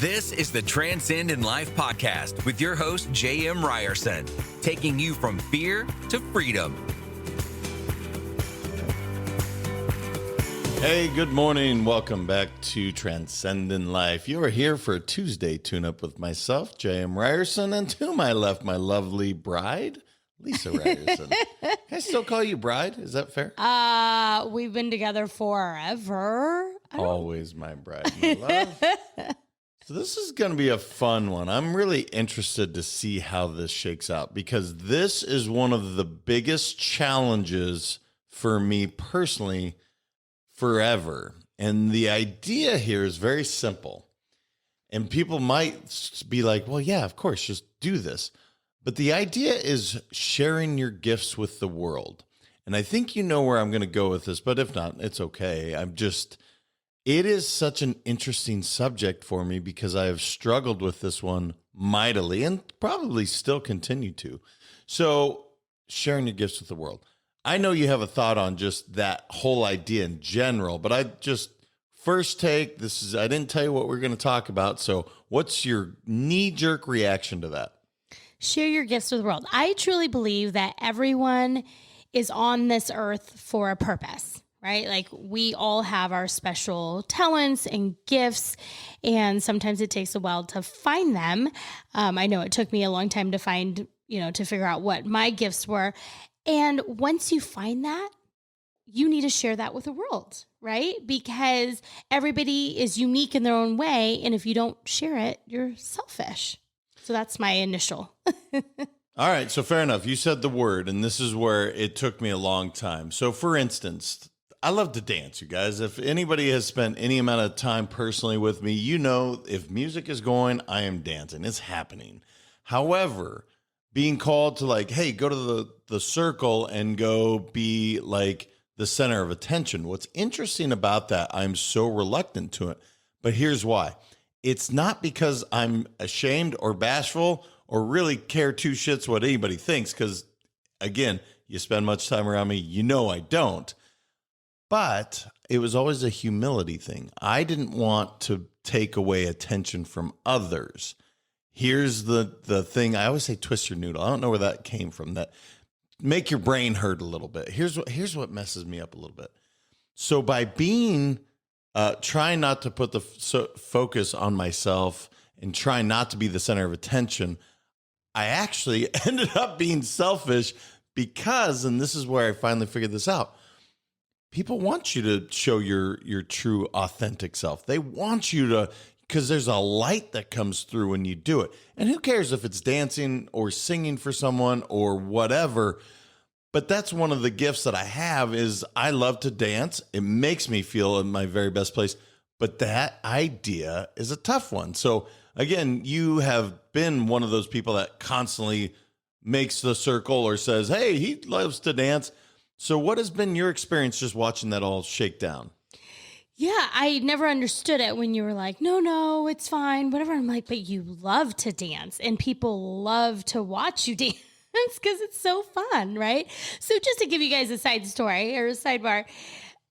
This is the Transcend in Life podcast with your host, J.M. Ryerson, taking you from fear to freedom. Hey, good morning. Welcome back to Transcend in Life. You are here for a Tuesday tune-up with myself, J.M. Ryerson, and to my left, my lovely bride, Lisa Ryerson. Can I still call you bride? Is that fair? We've been together forever. Always my bride, my love. So this is going to be a fun one. I'm really interested to see how this shakes out because this is one of the biggest challenges for me personally forever. And the idea here is very simple. And people might be like, well, yeah, of course, just do this. But the idea is sharing your gifts with the world. And I think you know where I'm going to go with this, but if not, it's okay. It is such an interesting subject for me because I have struggled with this one mightily and probably still continue to. So sharing your gifts with the world. I know you have a thought on just that whole idea in general, but I just first take I didn't tell you what we're going to talk about. So what's your knee-jerk reaction to that? Share your gifts with the world. I truly believe that everyone is on this earth for a purpose, right? Like we all have our special talents and gifts, and sometimes it takes a while to find them. I know it took me a long time to find, to figure out what my gifts were. And once you find that, you need to share that with the world, right? Because everybody is unique in their own way. And if you don't share it, you're selfish. So that's my initial. All right. So fair enough. You said the word, and this is where it took me a long time. So for instance, I love to dance, you guys. If anybody has spent any amount of time personally with me, you know, if music is going, I am dancing. It's happening. However, being called to like, hey, go to the circle and go be like the center of attention. What's interesting about that, I'm so reluctant to it, but here's why. It's not because I'm ashamed or bashful or really care two shits what anybody thinks, because again, you spend much time around me, you know I don't. But it was always a humility thing. I didn't want to take away attention from others. Here's the thing. I always say twist your noodle. I don't know where that came from. That make your brain hurt a little bit. Here's what messes me up a little bit. So by being trying not to put the focus on myself and trying not to be the center of attention, I actually ended up being selfish because, and this is where I finally figured this out, people want you to show your true, authentic self. They want you to, because there's a light that comes through when you do it. And who cares if it's dancing or singing for someone or whatever. But that's one of the gifts that I have is I love to dance. It makes me feel in my very best place. But that idea is a tough one. So again, you have been one of those people that constantly makes the circle or says, hey, he loves to dance. So what has been your experience just watching that all shake down? Yeah, I never understood it when you were like, no, it's fine, whatever. I'm like, but you love to dance and people love to watch you dance because it's so fun, right? So just to give you guys a side story or a sidebar,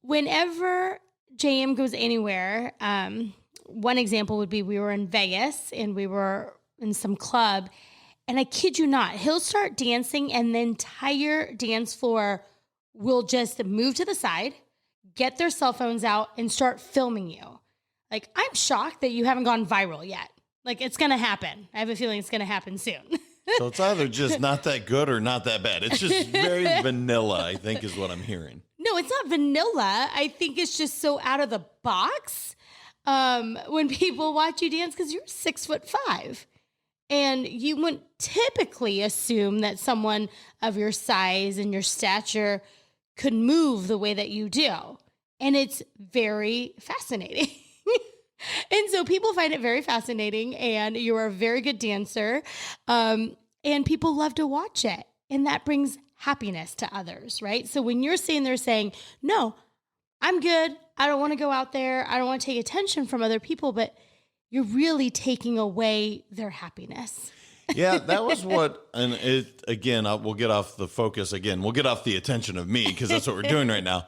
whenever JM goes anywhere, one example would be we were in Vegas and we were in some club, and I kid you not, he'll start dancing and the entire dance floor will just move to the side, get their cell phones out, and start filming you. Like, I'm shocked that you haven't gone viral yet. Like, it's going to happen. I have a feeling it's going to happen soon. So it's either just not that good or not that bad. It's just very vanilla, I think, is what I'm hearing. No, it's not vanilla. I think it's just so out of the box when people watch you dance because you're 6'5". And you wouldn't typically assume that someone of your size and your stature could move the way that you do. And it's very fascinating. And so people find it very fascinating, and you're a very good dancer. And people love to watch it. And that brings happiness to others, right? So when you're sitting there saying, no, I'm good. I don't want to go out there. I don't want to take attention from other people, but you're really taking away their happiness. Yeah, that was what, and it, again, we'll get off the focus again. We'll get off the attention of me because that's what we're doing right now.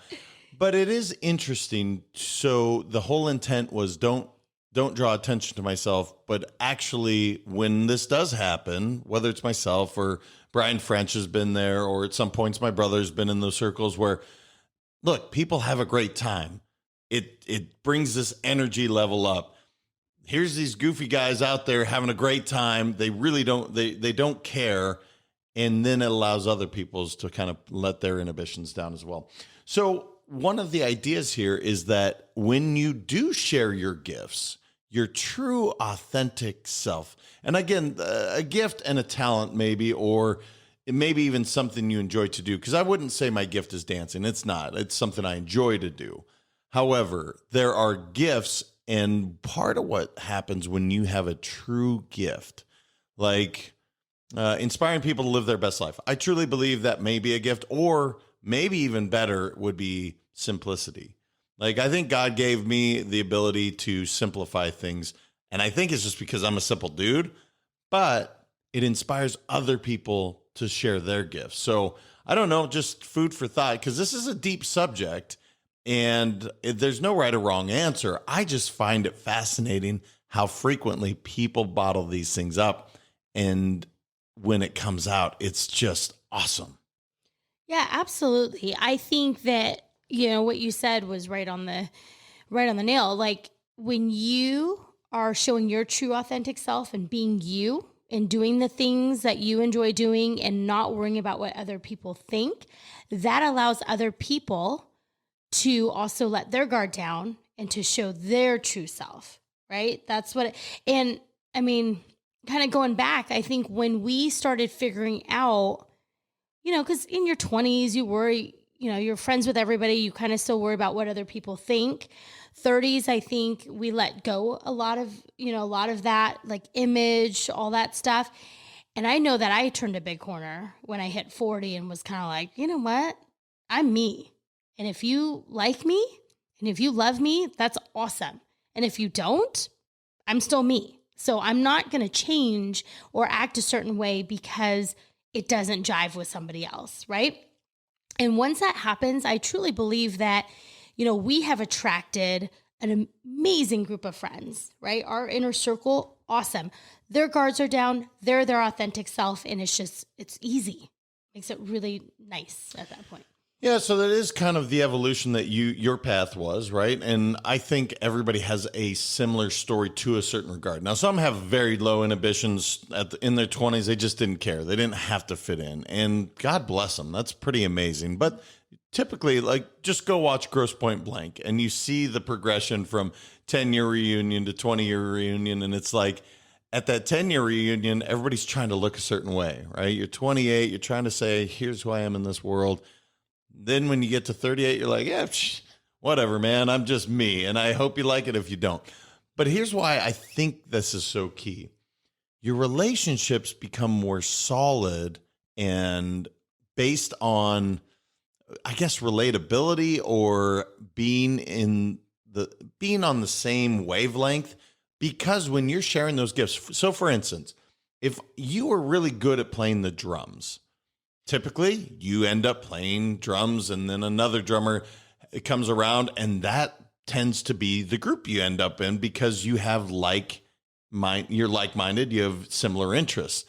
But it is interesting. So the whole intent was don't don't draw attention to myself, but actually when this does happen, whether it's myself or Brian French has been there, or at some points my brother's been in those circles where, look, people have a great time. It brings this energy level up. Here's these goofy guys out there having a great time. They really they don't care. And then it allows other people's to kind of let their inhibitions down as well. So one of the ideas here is that when you do share your gifts, your true authentic self, and again, a gift and a talent maybe, or maybe even something you enjoy to do, because I wouldn't say my gift is dancing. It's not. It's something I enjoy to do. However, there are gifts, and part of what happens when you have a true gift, like inspiring people to live their best life. I truly believe that may be a gift, or maybe even better would be simplicity. Like, I think God gave me the ability to simplify things, and I think it's just because I'm a simple dude, but it inspires other people to share their gifts. So I don't know, just food for thought, because this is a deep subject, and there's no right or wrong answer. I just find it fascinating how frequently people bottle these things up, and when it comes out, it's just awesome. Yeah, absolutely. I think that, what you said was right on the nail. Like, when you are showing your true authentic self and being you and doing the things that you enjoy doing and not worrying about what other people think, that allows other people to also let their guard down and to show their true self, right? That's what, and I mean, kind of going back, I think when we started figuring out, because in your 20s, you worry, you're friends with everybody. You kind of still worry about what other people think. 30s, I think we let go a lot of that, like image, all that stuff. And I know that I turned a big corner when I hit 40 and was kind of like, you know what? I'm me. And if you like me and if you love me, that's awesome. And if you don't, I'm still me. So I'm not going to change or act a certain way because it doesn't jive with somebody else, right? And once that happens, I truly believe that, we have attracted an amazing group of friends, right? Our inner circle, awesome. Their guards are down, they're their authentic self, and it's easy. Makes it really nice at that point. Yeah, so that is kind of the evolution that your path was, right? And I think everybody has a similar story to a certain regard. Now, some have very low inhibitions in their 20s. They just didn't care. They didn't have to fit in. And God bless them. That's pretty amazing. But typically, like, just go watch Grosse Pointe Blank, and you see the progression from 10-year reunion to 20-year reunion. And it's like, at that 10-year reunion, everybody's trying to look a certain way, right? You're 28. You're trying to say, here's who I am in this world. Then when you get to 38, you're like, yeah, whatever, man. I'm just me. And I hope you like it if you don't. But here's why I think this is so key. Your relationships become more solid and based on, I guess, relatability or being on the same wavelength. Because when you're sharing those gifts, so for instance, if you were really good at playing the drums, typically, you end up playing drums, and then another drummer comes around, and that tends to be the group you end up in because you have you're like-minded, you have similar interests.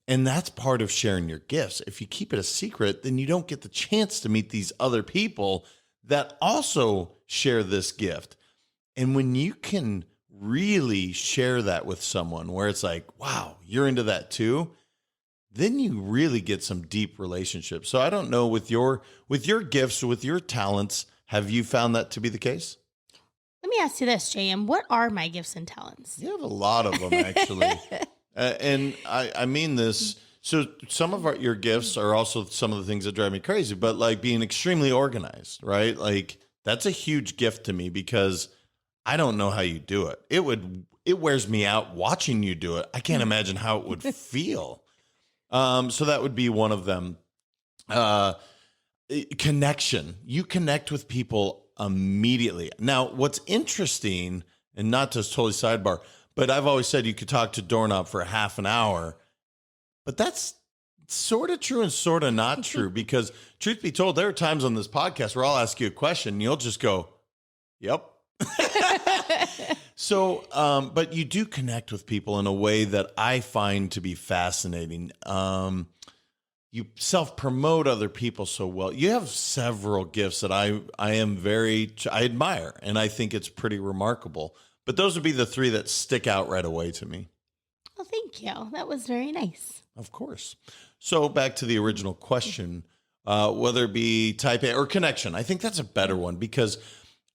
And that's part of sharing your gifts. If you keep it a secret, then you don't get the chance to meet these other people that also share this gift. And when you can really share that with someone where it's like, wow, you're into that too, then you really get some deep relationships. So I don't know, with your gifts, with your talents, have you found that to be the case? Let me ask you this, JM. What are my gifts and talents? You have a lot of them, actually. And I mean this. So some of your gifts are also some of the things that drive me crazy, but like being extremely organized, right? Like, that's a huge gift to me because I don't know how you do it. It wears me out watching you do it. I can't imagine how it would feel. So that would be one of them. Connection. You connect with people immediately. Now, what's interesting, and not to totally sidebar, but I've always said you could talk to doorknob for half an hour, but that's sort of true and sort of not true because truth be told, there are times on this podcast where I'll ask you a question and you'll just go, yep. So, but you do connect with people in a way that I find to be fascinating. You self-promote other people so well. You have several gifts that I admire, and I think it's pretty remarkable. But those would be the three that stick out right away to me. Well, thank you. That was very nice. Of course. So back to the original question, whether it be type A or connection, I think that's a better one, because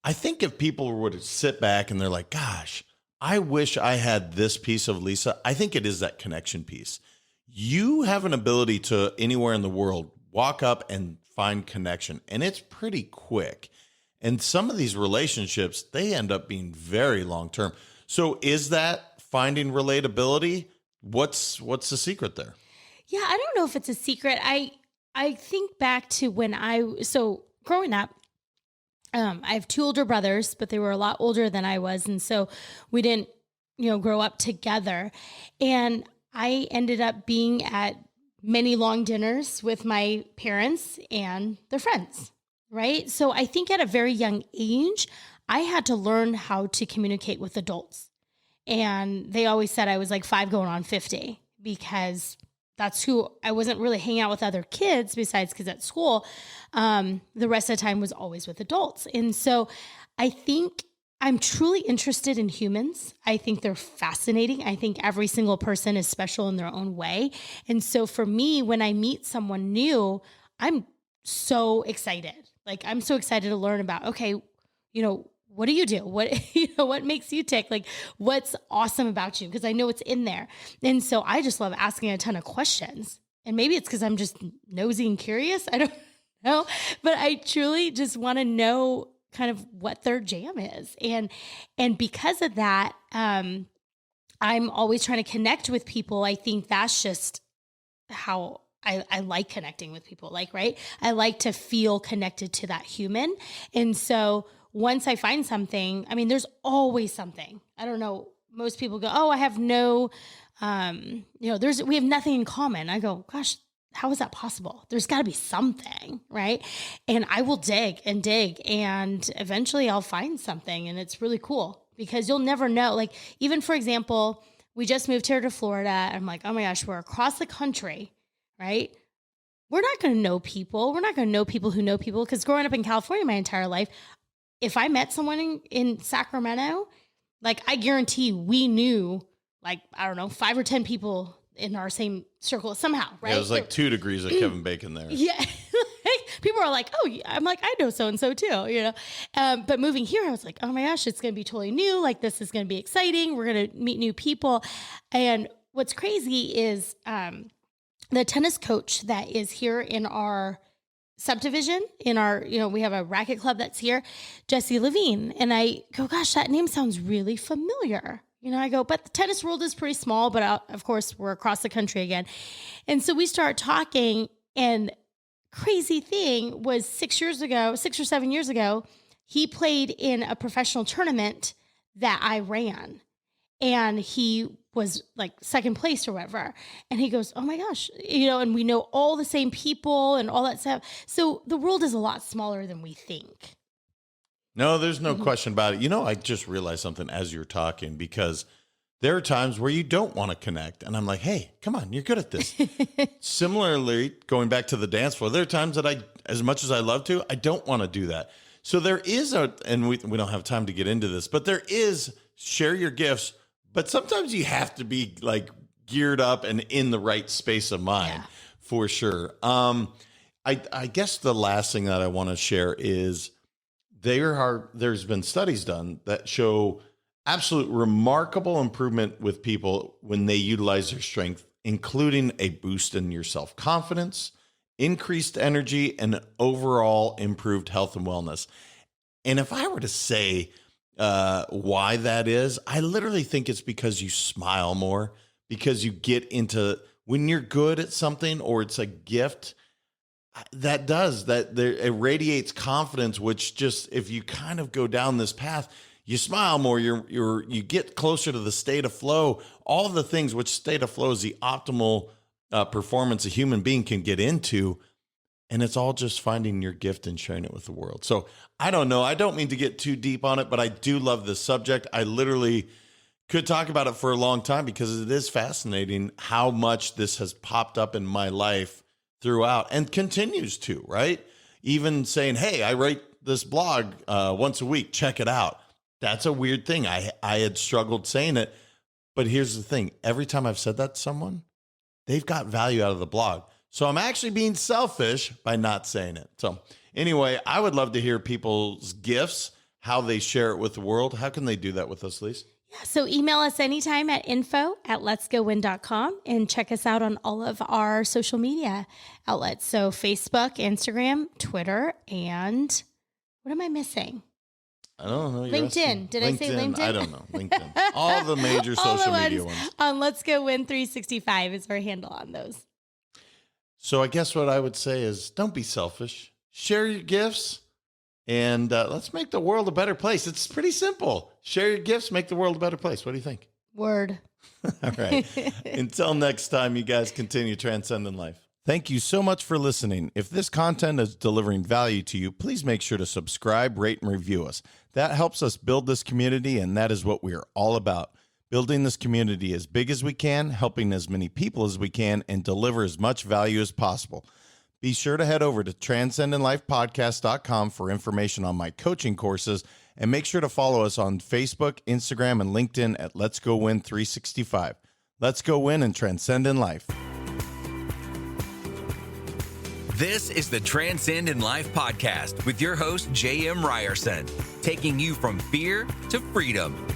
I think if people would sit back and they're like, gosh, I wish I had this piece of Lisa, I think it is that connection piece. You have an ability to anywhere in the world walk up and find connection, and it's pretty quick. And some of these relationships, they end up being very long term. So is that finding relatability? What's the secret there? Yeah, I don't know if it's a secret. I think back to when growing up, I have two older brothers, but they were a lot older than I was. And so we didn't, grow up together. And I ended up being at many long dinners with my parents and their friends, right? So I think at a very young age, I had to learn how to communicate with adults. And they always said I was like 5 going on 50, because that's who I wasn't really hanging out with other kids besides kids at school. The rest of the time was always with adults. And so I think I'm truly interested in humans. I think they're fascinating. I think every single person is special in their own way. And so for me, when I meet someone new, I'm so excited. Like, I'm so excited to learn about, okay, what do you do? What, what makes you tick? Like, what's awesome about you? Because I know it's in there. And so I just love asking a ton of questions. And maybe it's because I'm just nosy and curious. I don't know. But I truly just want to know kind of what their jam is. And because of that, I'm always trying to connect with people. I think that's just how I like connecting with people. Like, right? I like to feel connected to that human. And so once I find something, I mean, there's always something. I don't know. Most people go, oh, I have no, we have nothing in common. I go, gosh, how is that possible? There's got to be something, right? And I will dig, and eventually I'll find something. And it's really cool because you'll never know. Like, even for example, we just moved here to Florida. And I'm like, oh my gosh, we're across the country, right? We're not going to know people. We're not going to know people who know people, because growing up in California my entire life, if I met someone in Sacramento, like, I guarantee we knew, like, I don't know, 5 or 10 people in our same circle somehow, right? Yeah, it was like 2 degrees of Kevin Bacon there. Yeah. People are like, oh, I'm like, I know so-and-so too, But moving here, I was like, oh my gosh, it's going to be totally new. Like, this is going to be exciting. We're going to meet new people. And what's crazy is the tennis coach that is here in our subdivision, in our, we have a racket club that's here, Jesse Levine. And I go, gosh, that name sounds really familiar. I go, but the tennis world is pretty small, but of course we're across the country again. And so we start talking, and crazy thing was 6 or 7 years ago, he played in a professional tournament that I ran, and he was like second place or whatever. And he goes, oh my gosh, and we know all the same people and all that stuff. So the world is a lot smaller than we think. No, there's no question about it. I just realized something as you're talking, because there are times where you don't want to connect. And I'm like, hey, come on, you're good at this. Similarly, going back to the dance floor, there are times that as much as I love to, I don't want to do that. So there is and we don't have time to get into this, but there is share your gifts. But sometimes you have to be like geared up and in the right space of mind, for sure. I guess the last thing that I want to share is there's been studies done that show absolute remarkable improvement with people when they utilize their strength, including a boost in your self-confidence, increased energy, and overall improved health and wellness. And if I were to say why that is, I literally think it's because you smile more, because you get into, when you're good at something or it's a gift, it radiates confidence, which just, if you kind of go down this path, you smile more, you get closer to the state of flow, all the things, which state of flow is the optimal performance a human being can get into. And it's all just finding your gift and sharing it with the world. So I don't know. I don't mean to get too deep on it, but I do love this subject. I literally could talk about it for a long time because it is fascinating how much this has popped up in my life throughout and continues to, right? Even saying, hey, I write this blog once a week, check it out. That's a weird thing. I had struggled saying it, but here's the thing. Every time I've said that to someone, they've got value out of the blog. So I'm actually being selfish by not saying it. So anyway, I would love to hear people's gifts, how they share it with the world. How can they do that with us, Lise? Yeah, so email us anytime at info@letsgowin.com and check us out on all of our social media outlets. So Facebook, Instagram, Twitter, and what am I missing? I don't know. LinkedIn. Did I say LinkedIn? I don't know. LinkedIn. All the major social media ones. Let's Go Win 365 is our handle on those. So I guess what I would say is don't be selfish. Share your gifts. And let's make the world a better place. It's pretty simple. Share your gifts, make the world a better place. What do you think? Word. All right. Until next time, you guys continue transcending life. Thank you so much for listening. If this content is delivering value to you, please make sure to subscribe, rate, and review us. That helps us build this community, and that is what we are all about. Building this community as big as we can, helping as many people as we can, and deliver as much value as possible. Be sure to head over to transcendentLifePodcast.com for information on my coaching courses, and make sure to follow us on Facebook, Instagram, and LinkedIn at Let's Go Win 365. Let's go win and transcend in life. This is the Transcend in Life podcast with your host, J.M. Ryerson, taking you from fear to freedom.